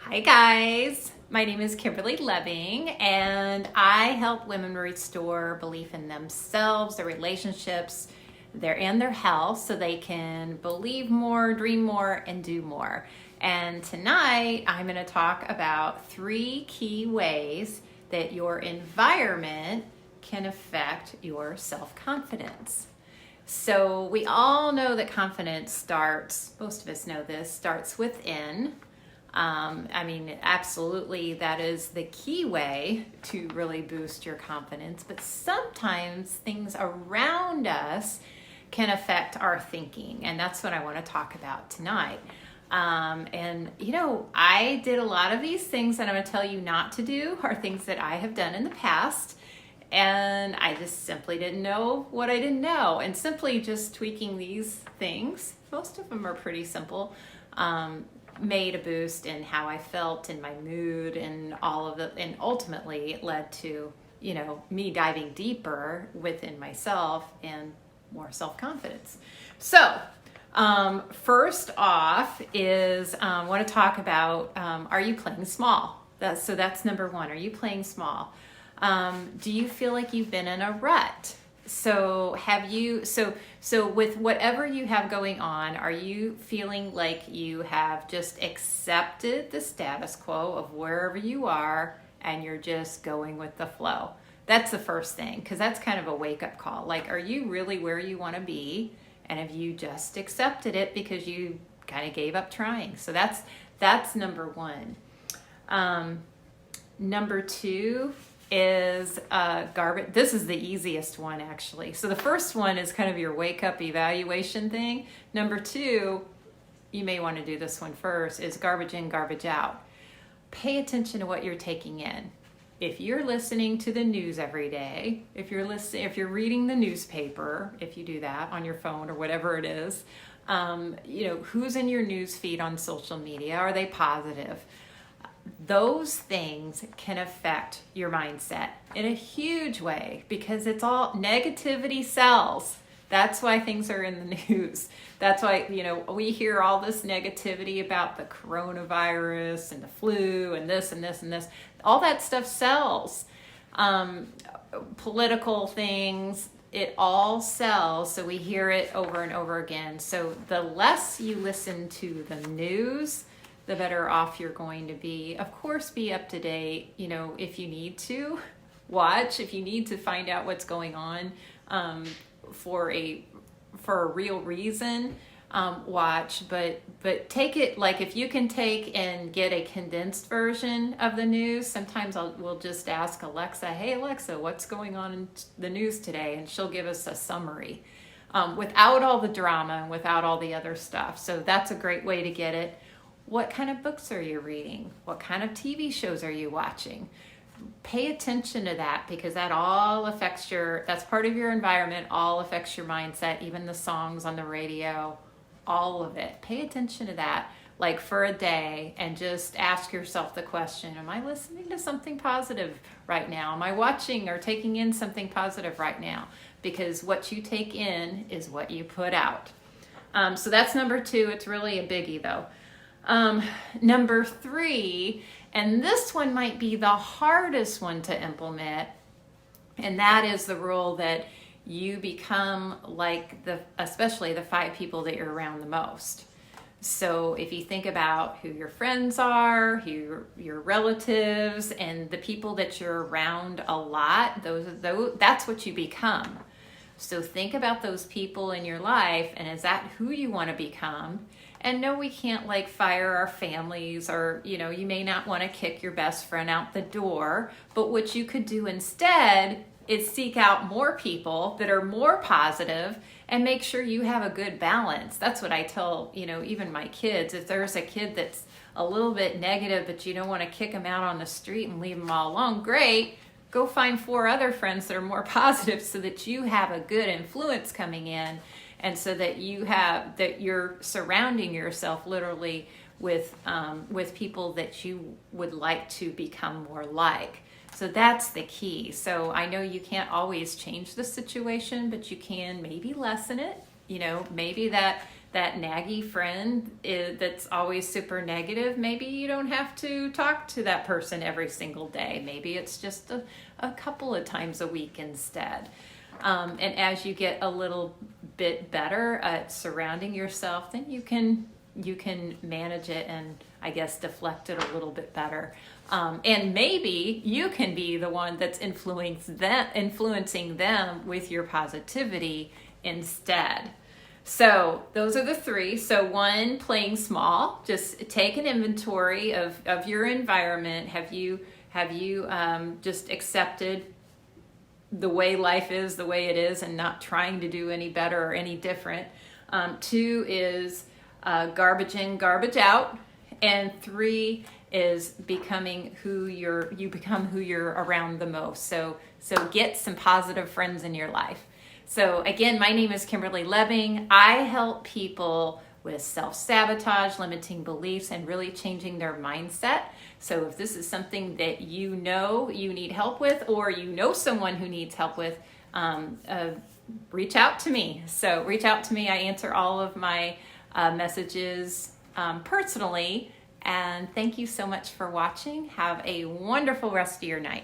Hi guys, my name is Kimberly Lebbing and I help women restore belief in themselves, their relationships, and their health so they can believe more, dream more, and do more. And tonight I'm going to talk about 3 key ways that your environment can affect your self-confidence. So we all know that confidence starts, most of us know this, starts within. Absolutely, that is the key way to really boost your confidence. But sometimes things around us can affect our thinking, and that's what I want to talk about tonight. I did a lot of these things that I'm going to tell you not to do are things that I have done in the past, and I just simply didn't know what I didn't know. And simply just tweaking these things, most of them are pretty simple, made a boost in how I felt and my mood and all of it, and ultimately it led to me diving deeper within myself and more self-confidence. So first off is I want to talk about are you playing small? That's number 1. Are you playing small? Do you feel like you've been in a rut? So with whatever you have going on, are you feeling like you have just accepted the status quo of wherever you are and you're just going with the flow? That's the first thing, because that's kind of a wake-up call. Like, are you really where you want to be? And have you just accepted it because you kind of gave up trying? So that's number 1. Number 2 is garbage. This is the easiest one, actually. So the first one is kind of your wake up evaluation thing. Number 2, you may want to do this one first, is garbage in, garbage out. Pay attention to what you're taking in. If you're listening to the news every day, if you're reading the newspaper, if you do that on your phone or whatever it is, who's in your news feed on social media? Are they positive? Those things can affect your mindset in a huge way, because it's all negativity sells. That's why things are in the news. That's why, we hear all this negativity about the coronavirus and the flu and this and this and this. All that stuff sells. Political things, it all sells. So we hear it over and over again. So the less you listen to the news, the better off you're going to be. Of course, be up to date, if you need to watch, if you need to find out what's going on for a real reason, watch, but take it, like if you can take and get a condensed version of the news. Sometimes we'll just ask Alexa, hey Alexa, what's going on in the news today? And she'll give us a summary without all the drama and without all the other stuff. So that's a great way to get it. What kind of books are you reading? What kind of TV shows are you watching? Pay attention to that, because that all affects that's part of your environment, all affects your mindset, even the songs on the radio, all of it. Pay attention to that, like for a day, and just ask yourself the question, am I listening to something positive right now? Am I watching or taking in something positive right now? Because what you take in is what you put out. So that's number 2. It's really a biggie though. Number 3, and this one might be the hardest one to implement, and that is the rule that you become like especially the 5 people that you're around the most. So if you think about who your friends are, who your relatives, and the people that you're around a lot, that's what you become. So think about those people in your life, and is that who you want to become? And no, we can't fire our families, or, you may not want to kick your best friend out the door. But what you could do instead is seek out more people that are more positive and make sure you have a good balance. That's what I tell, even my kids. If there's a kid that's a little bit negative, but you don't want to kick them out on the street and leave them all alone, great. Go find 4 other friends that are more positive so that you have a good influence coming in. And so that you're surrounding yourself literally with people that you would like to become more like. So that's the key. So I know you can't always change the situation, but you can maybe lessen it. Maybe that that naggy friend that's always super negative, maybe you don't have to talk to that person every single day. Maybe it's just a couple of times a week instead. And as you get a little bit better at surrounding yourself, then you can manage it and, I guess, deflect it a little bit better. And maybe you can be the one that's influencing them with your positivity instead. So those are the three. So 1, playing small. Just take an inventory of your environment. Have you just accepted the way life is, the way it is, and not trying to do any better or any different? 2 is garbage in, garbage out. And 3 is becoming who you're around the most. So get some positive friends in your life. So again, my name is Kimberly Lebbing. I help people with self-sabotage, limiting beliefs, and really changing their mindset. So if this is something that you know you need help with, or you know someone who needs help with, reach out to me. So reach out to me. I answer all of my messages personally. And thank you so much for watching. Have a wonderful rest of your night.